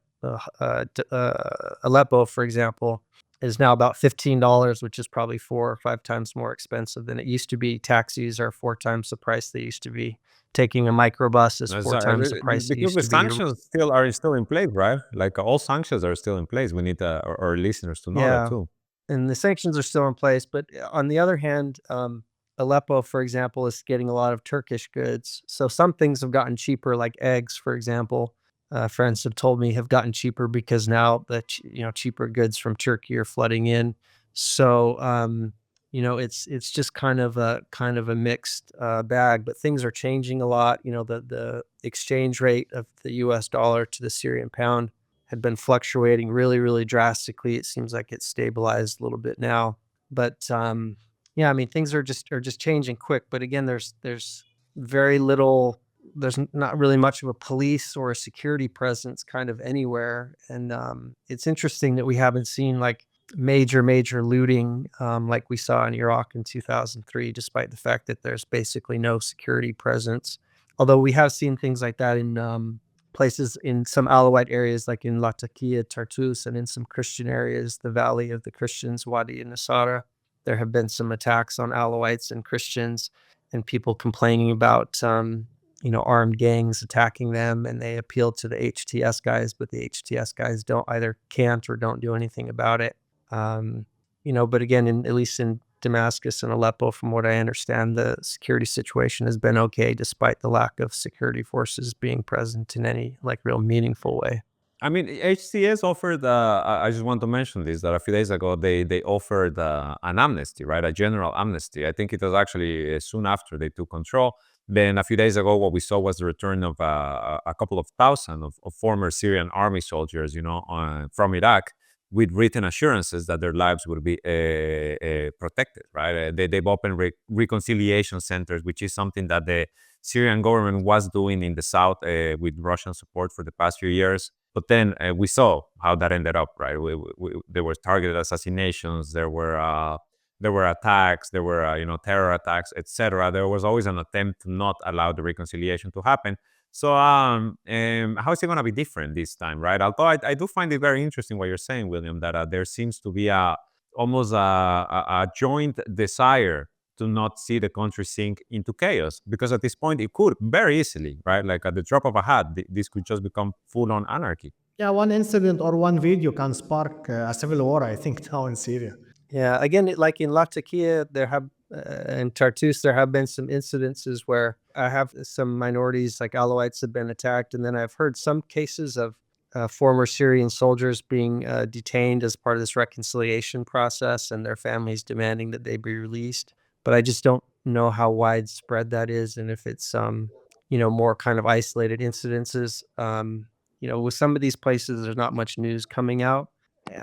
Aleppo, for example, is now about $15, which is probably 4 or 5 times more expensive than it used to be. Taxis are 4 times the price they used to be. Taking a microbus is 4 times the price it Because used the to be. sanctions still in place, right? Like all sanctions are still in place. We need our listeners to know that Yeah, too. and the sanctions are still in place. But on the other hand, Aleppo, for example, is getting a lot of Turkish goods. So some things have gotten cheaper, like eggs, for example. Friends have told me have gotten cheaper because now the cheaper goods from Turkey are flooding in. So it's just kind of a mixed bag. But things are changing a lot. The exchange rate of the U.S. dollar to the Syrian pound had been fluctuating really, really drastically. It seems like it's stabilized a little bit now. But yeah, I mean, things are just changing quick. But again, there's very little. There's not really much of a police or a security presence kind of anywhere. And it's interesting that we haven't seen like major looting like we saw in Iraq in 2003, despite the fact that there's basically no security presence. Although we have seen things like that in places in some Alawite areas, like in Latakia, Tartus, and in some Christian areas, the Valley of the Christians, Wadi and Nasara. There have been some attacks on Alawites and Christians, and people complaining about armed gangs attacking them, and they appeal to the HTS guys, but the HTS guys can't or don't do anything about it. But again, at least in Damascus and Aleppo, from what I understand, the security situation has been okay, despite the lack of security forces being present in any real meaningful way. I mean, HCS offered. I just want to mention this that a few days ago they offered an amnesty, right? A general amnesty. I think it was actually soon after they took control. Then a few days ago, what we saw was the return of a couple of thousand of former Syrian army soldiers, from Iraq, with written assurances that their lives would be protected, right? They've opened reconciliation centers, which is something that the Syrian government was doing in the south with Russian support for the past few years. But then we saw how that ended up, right? There were targeted assassinations, there were attacks, there were terror attacks, etc. There was always an attempt to not allow the reconciliation to happen. So, how is it going to be different this time, right? Although I do find it very interesting what you're saying, William, that there seems to be almost a joint desire to not see the country sink into chaos, because at this point it could very easily, right? Like at the drop of a hat, this could just become full-on anarchy. Yeah, one incident or one video can spark a civil war, I think, now in Syria. Yeah, again, like in Latakia, there have and Tartus, there have been some incidences where I have some minorities like Alawites have been attacked, and then I've heard some cases of former Syrian soldiers being detained as part of this reconciliation process, and their families demanding that they be released. But I just don't know how widespread that is, and if it's more kind of isolated incidences. With some of these places, there's not much news coming out.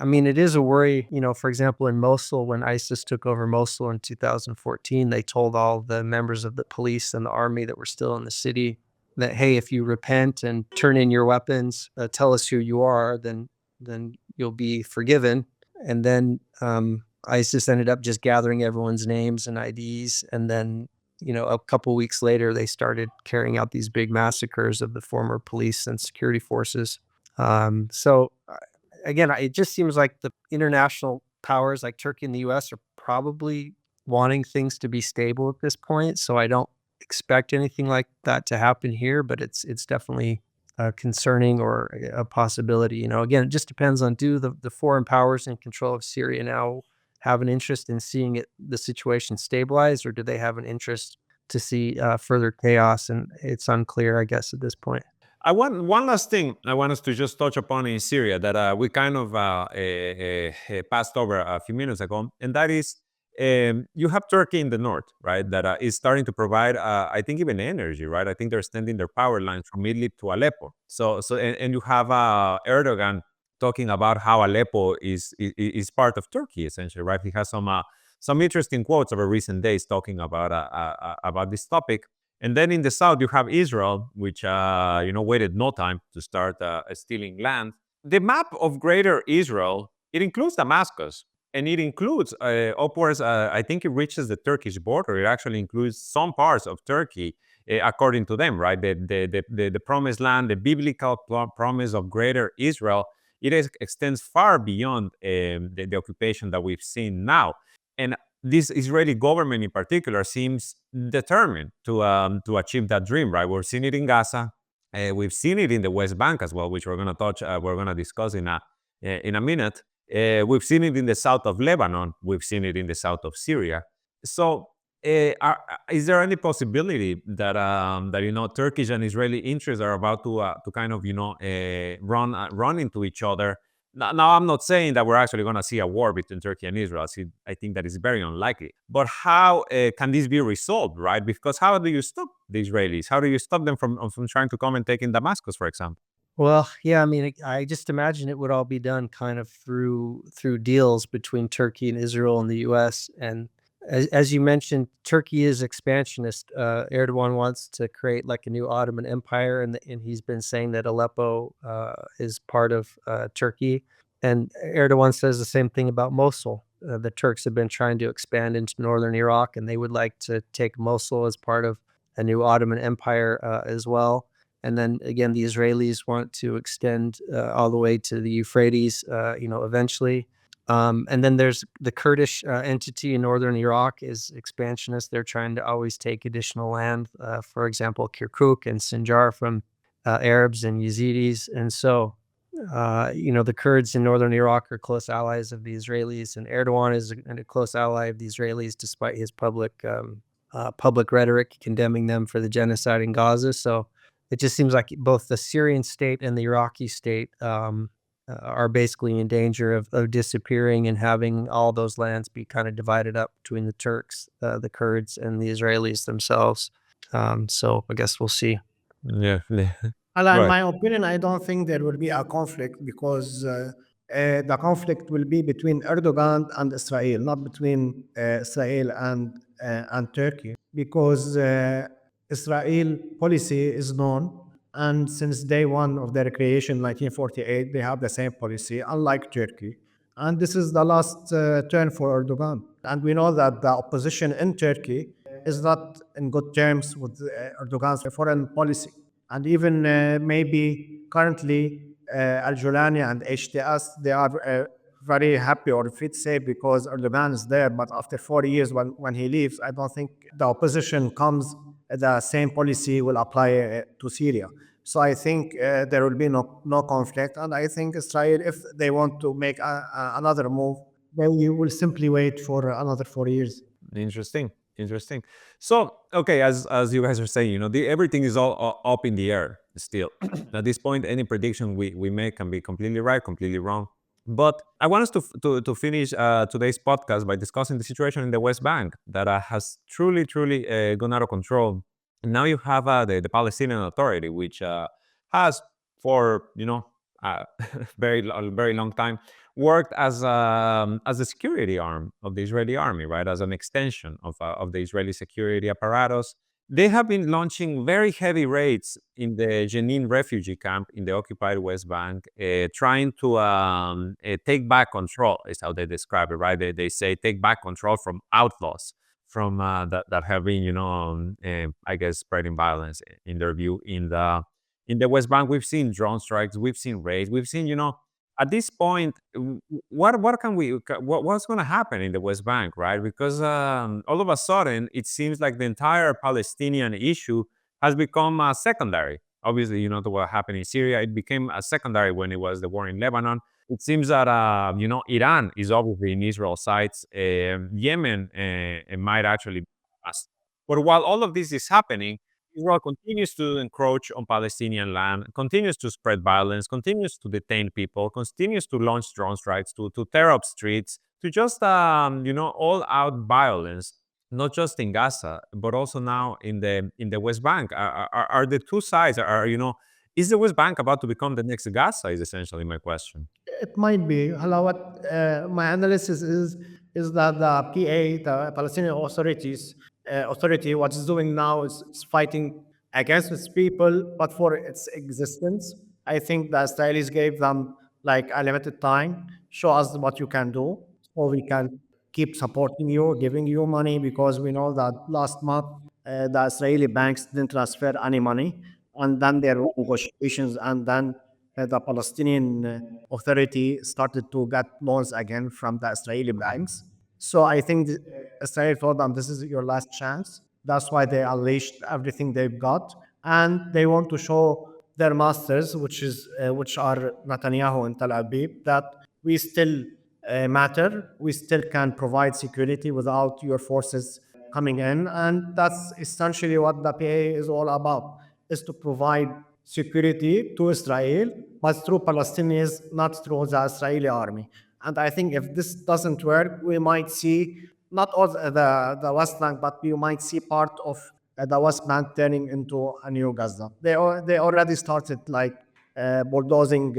I mean, it is a worry, for example, in Mosul, when ISIS took over Mosul in 2014, they told all the members of the police and the army that were still in the city that, hey, if you repent and turn in your weapons, tell us who you are, then you'll be forgiven. And then ISIS ended up just gathering everyone's names and IDs. And then, a couple weeks later, they started carrying out these big massacres of the former police and security forces. So again, it just seems like the international powers like Turkey and the US are probably wanting things to be stable at this point. So I don't expect anything like that to happen here, but it's definitely concerning or a possibility. Again, it just depends on, do the foreign powers in control of Syria now have an interest in seeing the situation stabilize, or do they have an interest to see further chaos? And it's unclear, I guess, at this point. I want one last thing I want us to just touch upon in Syria that we kind of passed over a few minutes ago, and that is you have Turkey in the north, right? That is starting to provide, I think, even energy, right? I think they're extending their power lines from Idlib to Aleppo. And you have Erdogan talking about how Aleppo is part of Turkey, essentially, right? He has some interesting quotes over recent days talking about this topic. And then in the south, you have Israel, which waited no time to start stealing land. The map of Greater Israel, it includes Damascus, and it includes upwards. I think it reaches the Turkish border. It actually includes some parts of Turkey, according to them, right? The promised land, the biblical promise of Greater Israel. Extends far beyond the occupation that we've seen now, and this Israeli government in particular seems determined to achieve that dream, right? We're seeing it in Gaza. We've seen it in the West Bank as well, which we're going to touch. We're going to discuss in a minute. We've seen it in the south of Lebanon. We've seen it in the south of Syria. So, is there any possibility that Turkish and Israeli interests are about to kind of run into each other? Now, I'm not saying that we're actually going to see a war between Turkey and Israel. I think that is very unlikely. But how can this be resolved, right? Because how do you stop the Israelis? How do you stop them from trying to come and take in Damascus, for example? Well, yeah, I mean, I just imagine it would all be done kind of through deals between Turkey and Israel and the U.S. And as you mentioned, Turkey is expansionist. Erdogan wants to create like a new Ottoman Empire, and he's been saying that Aleppo is part of Turkey. And Erdogan says the same thing about Mosul. The Turks have been trying to expand into northern Iraq, and they would like to take Mosul as part of a new Ottoman Empire as well. And then again, the Israelis want to extend all the way to the Euphrates, eventually. And then there's the Kurdish entity in northern Iraq is expansionist. They're trying to always take additional land, for example, Kirkuk and Sinjar from Arabs and Yazidis. And so, the Kurds in northern Iraq are close allies of the Israelis, and Erdogan is a close ally of the Israelis, despite his public rhetoric condemning them for the genocide in Gaza. So it just seems like both the Syrian state and the Iraqi state are basically in danger of disappearing and having all those lands be kind of divided up between the Turks, the Kurds, and the Israelis themselves. So I guess we'll see. Yeah. And in Right. my opinion, I don't think there will be a conflict because the conflict will be between Erdogan and Israel, not between Israel and Turkey, because Israel policy is known, and since day one of their creation, 1948, they have the same policy, unlike Turkey. And this is the last turn for Erdogan. And we know that the opposition in Turkey is not in good terms with Erdogan's foreign policy. And even maybe currently Al Julani and HTS, they are very happy or feel safe because Erdogan is there. But after 4 years, when he leaves, I don't think the opposition comes, the same policy will apply to Syria. So I think there will be no conflict. And I think Israel, if they want to make another move, they will simply wait for another 4 years. Interesting, interesting. So, okay, as you guys are saying, everything is all up in the air still. At this point, any prediction we make can be completely right, completely wrong. But I want us to finish today's podcast by discussing the situation in the West Bank that has truly gone out of control. And now you have the Palestinian Authority, which has for uh, very long time worked as a security arm of the Israeli army, right? As an extension of the Israeli security apparatus. They have been launching very heavy raids in the Jenin refugee camp in the occupied West Bank, trying to take back control, is how they describe it, right? They say take back control from outlaws, from that have been, I guess, spreading violence in their view in the West Bank. We've seen drone strikes, we've seen raids, we've seen, at this point, what can what's going to happen in the West Bank, right? Because all of a sudden, it seems like the entire Palestinian issue has become secondary. Obviously, what happened in Syria, it became a secondary when it was the war in Lebanon. It seems that Iran is obviously in Israel's sights. Yemen it might actually be us. But while all of this is happening, Israel continues to encroach on Palestinian land, continues to spread violence, continues to detain people, continues to launch drone strikes, to tear up streets, to just, all out violence, not just in Gaza, but also now in the West Bank. Are the two sides, is the West Bank about to become the next Gaza, is essentially my question. It might be. Hello, what my analysis is that the PA, the Palestinian authority, what it's doing now is fighting against its people, but for its existence. I think the Israelis gave them like a limited time. Show us what you can do, or we can keep supporting you, giving you money, because we know that last month the Israeli banks didn't transfer any money, and then there were negotiations, and then the Palestinian Authority started to get loans again from the Israeli banks. So I think Israel told them this is your last chance. That's why they unleashed everything they've got, and they want to show their masters, which are Netanyahu and Tel Aviv, that we still matter. We still can provide security without your forces coming in, and that's essentially what the PA is all about: is to provide security to Israel, but through Palestinians, not through the Israeli army. And I think if this doesn't work, we might see not all the West Bank, but we might see part of the West Bank turning into a new Gaza. They already started like bulldozing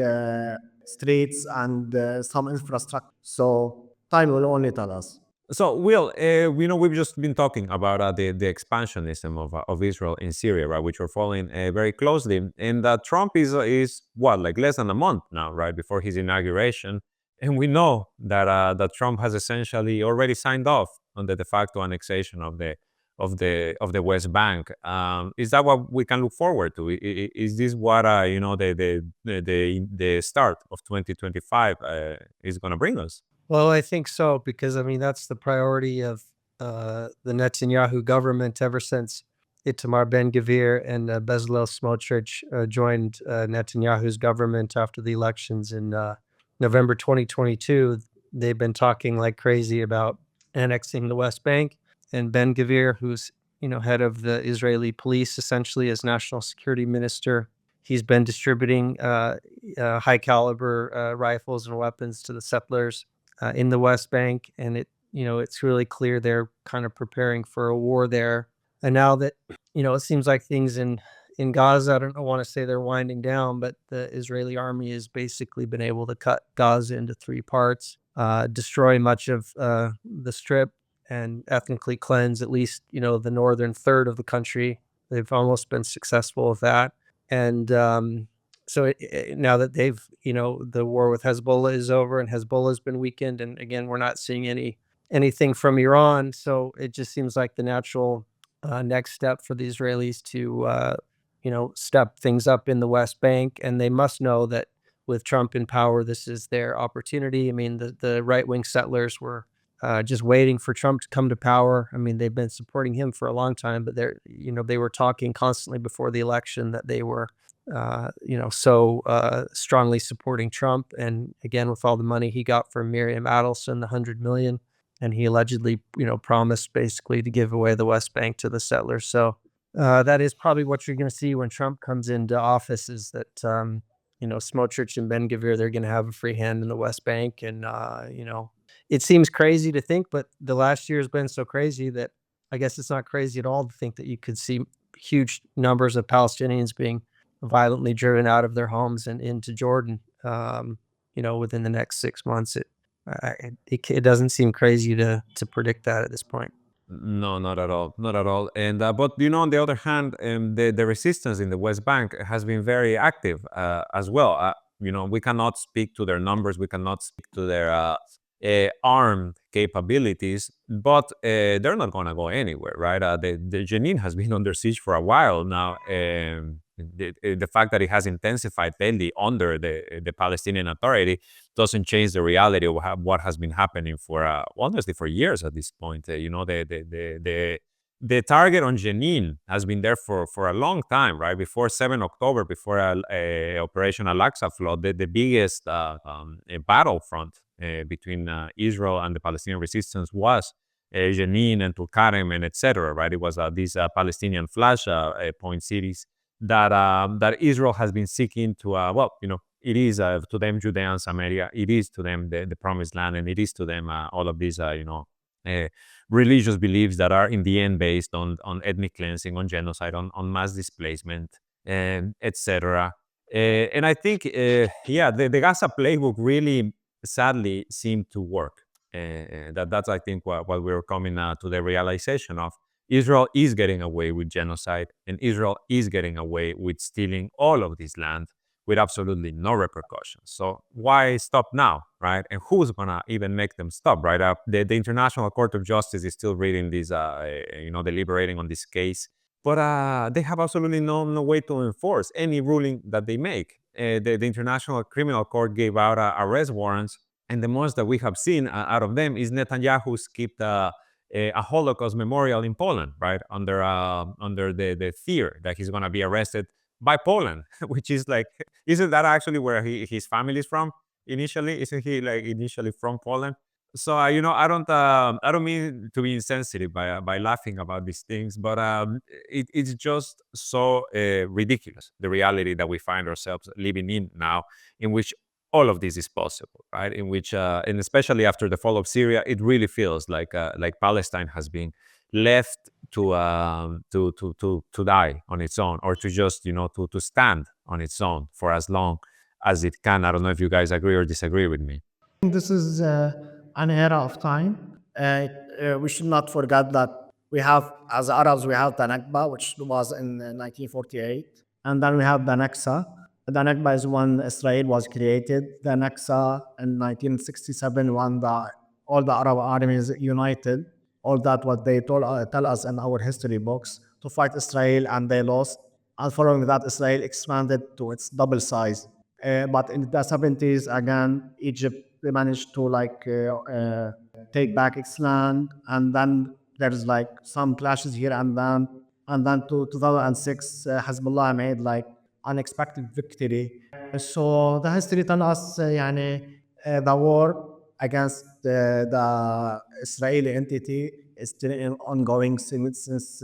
streets and some infrastructure. So time will only tell us. So, Will, we've just been talking about the expansionism of Israel in Syria, right, which we're following very closely. And Trump is what, like less than a month now, right, before his inauguration, and we know that Trump has essentially already signed off on the de facto annexation of the West Bank. Is that what we can look forward to? Is this what the start of 2025 is going to bring us? Well, I think so, because I mean that's the priority of the Netanyahu government ever since Itamar Ben-Gvir and Bezalel Smotrich joined Netanyahu's government after the elections in November 2022. They've been talking like crazy about annexing the West Bank, and Ben-Gvir, who's head of the Israeli police, essentially as national security minister, he's been distributing high caliber rifles and weapons to the settlers in the West Bank, and it's really clear they're kind of preparing for a war there. And now that it seems like things in Gaza, I don't want to say they're winding down, but the Israeli army has basically been able to cut Gaza into three parts, destroy much of the Strip, and ethnically cleanse at least the northern third of the country. They've almost been successful with that, and so now that they've, the war with Hezbollah is over and Hezbollah's been weakened, and again, we're not seeing anything from Iran. So it just seems like the natural next step for the Israelis to, step things up in the West Bank, and they must know that with Trump in power, this is their opportunity. I mean, the right-wing settlers were just waiting for Trump to come to power. I mean, they've been supporting him for a long time, but they were talking constantly before the election that they were, so strongly supporting Trump. And again, with all the money he got from Miriam Adelson, the 100 million, and he allegedly, promised basically to give away the West Bank to the settlers. So that is probably what you're going to see when Trump comes into office, is that Smotrich and Ben-Gvir, they're going to have a free hand in the West Bank. And it seems crazy to think, but the last year has been so crazy that I guess it's not crazy at all to think that you could see huge numbers of Palestinians being violently driven out of their homes and into Jordan, within the next 6 months. It doesn't seem crazy to predict that at this point. No, not at all, not at all. And but on the other hand, the resistance in the West Bank has been very active as well. We cannot speak to their numbers, we cannot speak to their armed capabilities, but they're not going to go anywhere, right? The Jenin has been under siege for a while now. The fact that it has intensified lately under the Palestinian Authority doesn't change the reality of what has been happening for honestly for years at this point. The target on Jenin has been there for a long time, right? Before 7 October, before Operation Al-Aqsa flood, the biggest battlefront between Israel and the Palestinian resistance was Jenin and Tulkarem and etc. Right? It was these Palestinian flash point cities that Israel has been seeking to. It is to them Judea and Samaria. It is to them the promised land, and it is to them all of these religious beliefs that are in the end based on ethnic cleansing, on genocide, on mass displacement, etc. And I think, the Gaza playbook really, sadly, seemed to work. That's, I think, what we're coming to the realization of. Israel is getting away with genocide, and Israel is getting away with stealing all of this land with absolutely no repercussions. So why stop now, right? And who's gonna even make them stop, right? The International Court of Justice is still reading this, deliberating on this case, but they have absolutely no way to enforce any ruling that they make. The International Criminal Court gave out arrest warrants, and the most that we have seen out of them is Netanyahu's kept a Holocaust memorial in Poland, right? Under the fear that he's going to be arrested by Poland, which is like, isn't that actually where his family is from initially? Isn't he initially from Poland? So I don't mean to be insensitive by laughing about these things, but it's just so ridiculous, the reality that we find ourselves living in now, in which all of this is possible, right? In which, and especially after the fall of Syria, it really feels like Palestine has been left to die on its own, or to just to stand on its own for as long as it can. I don't know if you guys agree or disagree with me. This is an era of time. We should not forget that we have, as Arabs, we have the Nakba, which was in 1948, and then we have the Naksa. The Nakba is when Israel was created. The Naksa in 1967, when all the Arab armies united. All that what they tell us in our history books to fight Israel, and they lost. And following that, Israel expanded to its double size. But in the 70s, again, Egypt they managed to take back its land, and then there's some clashes here and then to 2006, Hezbollah made unexpected victory. So the history tells us, the war against the Israeli entity is still ongoing since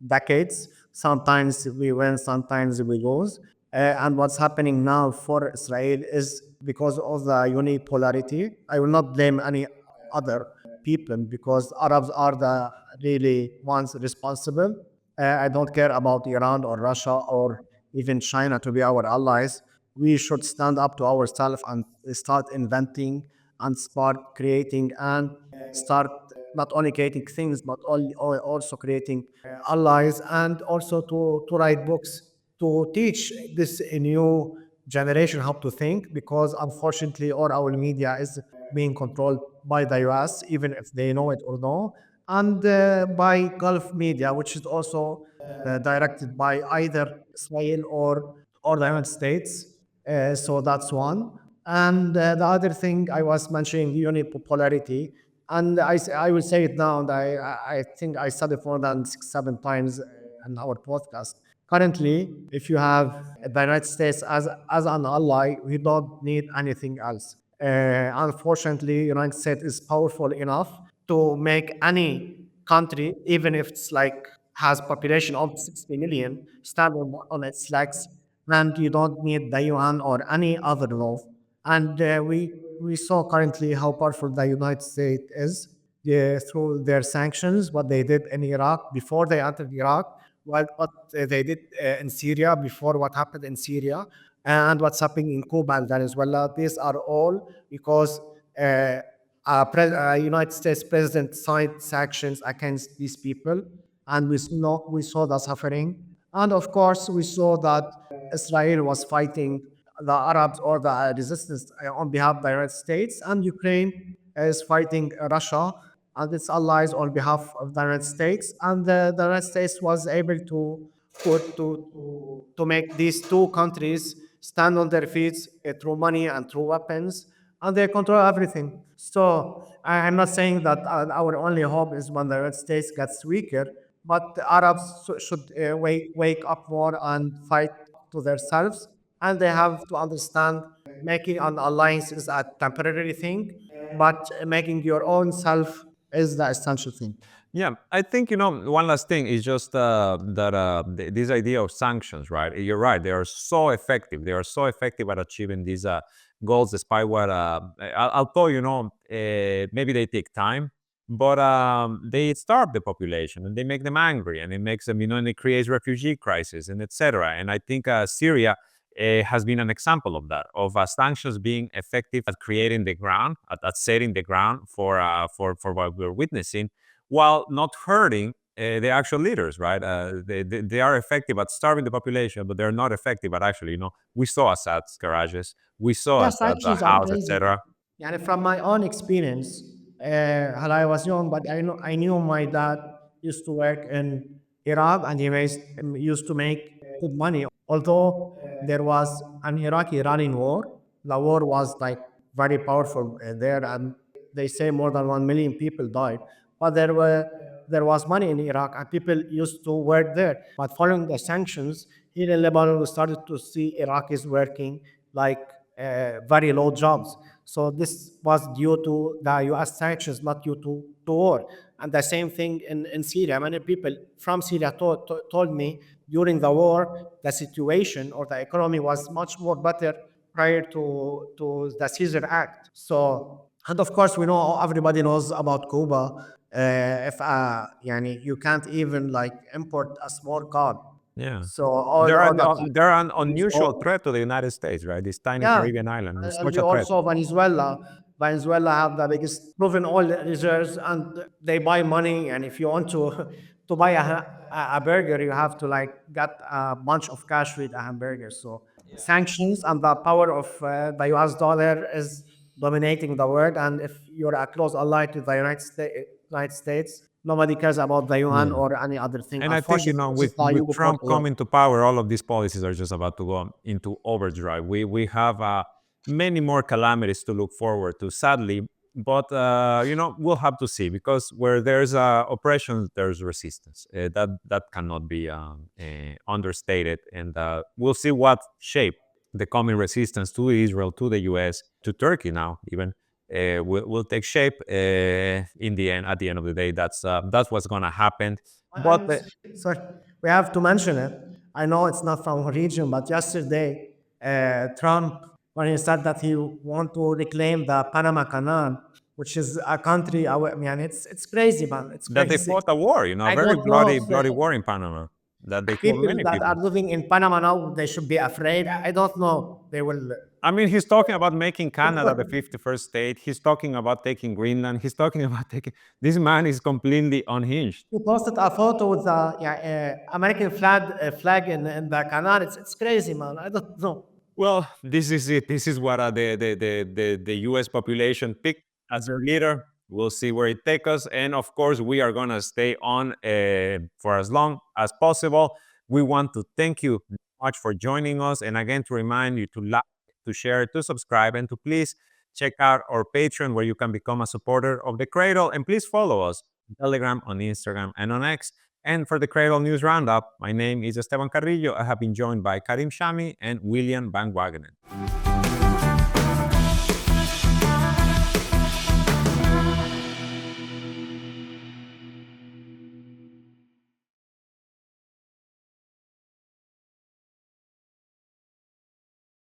decades. Sometimes we win, sometimes we lose. And what's happening now for Israel is because of the unipolarity. I will not blame any other people, because Arabs are the really ones responsible. I don't care about Iran or Russia or even China to be our allies. We should stand up to ourselves and start inventing and start creating and start not only creating things but also creating allies, and also to write books to teach this new generation how to think, because unfortunately all our media is being controlled by the US, even if they know it or no. and by Gulf media, which is also directed by either Israel or the United States. So that's one. And the other thing I was mentioning, unipolarity, and I will say it now, and I think I said it more than 6, 7 times in our podcast. Currently, if you have the United States as an ally, we don't need anything else. Unfortunately, United States is powerful enough to make any country, even if it's like has population of 60 million, stand on its legs, and you don't need the UN or any other law. And we saw currently how powerful the United States is through their sanctions, what they did in Iraq before they entered Iraq, what they did in Syria before what happened in Syria, and what's happening in Cuba and Venezuela. These are all because a United States president signed sanctions against these people, and we saw the suffering. And of course, we saw that Israel was fighting the Arabs or the resistance on behalf of the United States, and Ukraine is fighting Russia and its allies on behalf of the United States. And the United States was able to make these two countries stand on their feet through money and through weapons, and they control everything. So I'm not saying that our only hope is when the United States gets weaker, but the Arabs should wake up more and fight to themselves, and they have to understand making an alliance is a temporary thing, but making your own self is the essential thing. Yeah, I think one last thing is just that this idea of sanctions, right? You're right; they are so effective. They are so effective at achieving these goals, despite what although maybe they take time, but they starve the population and they make them angry, and it makes them, and it creates refugee crisis and etc. And I think Syria has been an example of that, of sanctions being effective at creating the ground, at setting the ground for what we're witnessing, while not hurting the actual leaders, right? They are effective at starving the population, but they're not effective at actually, we saw Assad's garages, we saw Yeah, Assad's sanctions are house, crazy. etc. And from my own experience, when I was young, but I knew my dad used to work in Iraq, and used to make good money. Although there was an Iraqi-Iranian war, the war was like very powerful there, and they say more than 1 million people died. But there was money in Iraq, and people used to work there. But following the sanctions, here in Lebanon, we started to see Iraqis working like very low jobs. So this was due to the U.S. sanctions, not due to war. And the same thing in Syria. Many people from Syria told me during the war, the situation or the economy was much more better prior to the Caesar Act. So, and of course, we know everybody knows about Cuba. If yani you can't even like import a small car. Yeah. So all the They're an countries, unusual threat to the United States, right? This tiny yeah, Caribbean island is and such we a threat. also Venezuela. Venezuela have the biggest proven oil reserves, and they buy money. And if you want to to buy a burger, you have to like get a bunch of cash with a hamburger. So sanctions and the power of the U.S. dollar is dominating the world. And if you're a close ally to the United States, nobody cares about the UN Yeah. or any other thing. And I think, Unfortunately, this is with how you go Trump forward. coming to power, all of these policies are just about to go into overdrive. We have many more calamities to look forward to, sadly. But we'll have to see, because where there's oppression, there's resistance. That cannot be understated, and we'll see what shape the coming resistance to Israel, to the U.S., to Turkey now even will take shape in the end. At the end of the day, that's what's going to happen. But I'm sorry, we have to mention it. I know it's not from our region, but yesterday, Trump, when he said that he want to reclaim the Panama Canal, which is a country, man, it's crazy, man. It's that they crazy. fought a war, a I very don't know bloody, if bloody war in Panama that they killed people many that are people. living in Panama now, they should be afraid. I don't know. They will. I mean, he's talking about making Canada the 51st state. He's talking about taking Greenland. He's talking about taking. This man is completely unhinged. He posted a photo with the yeah, American flag in the canal. It's crazy, man. I don't know. Well, this is it. This is what the U.S. population picked as their leader. We'll see where it takes us. And of course, we are going to stay on for as long as possible. We want to thank you much for joining us. And again, to remind you to like, to share, to subscribe, and to please check out our Patreon where you can become a supporter of the Cradle. And please follow us on Telegram, on Instagram, and on X. And for the Cradle News Roundup, my name is Esteban Carrillo. I have been joined by Karim Shami and William Van Wagenen.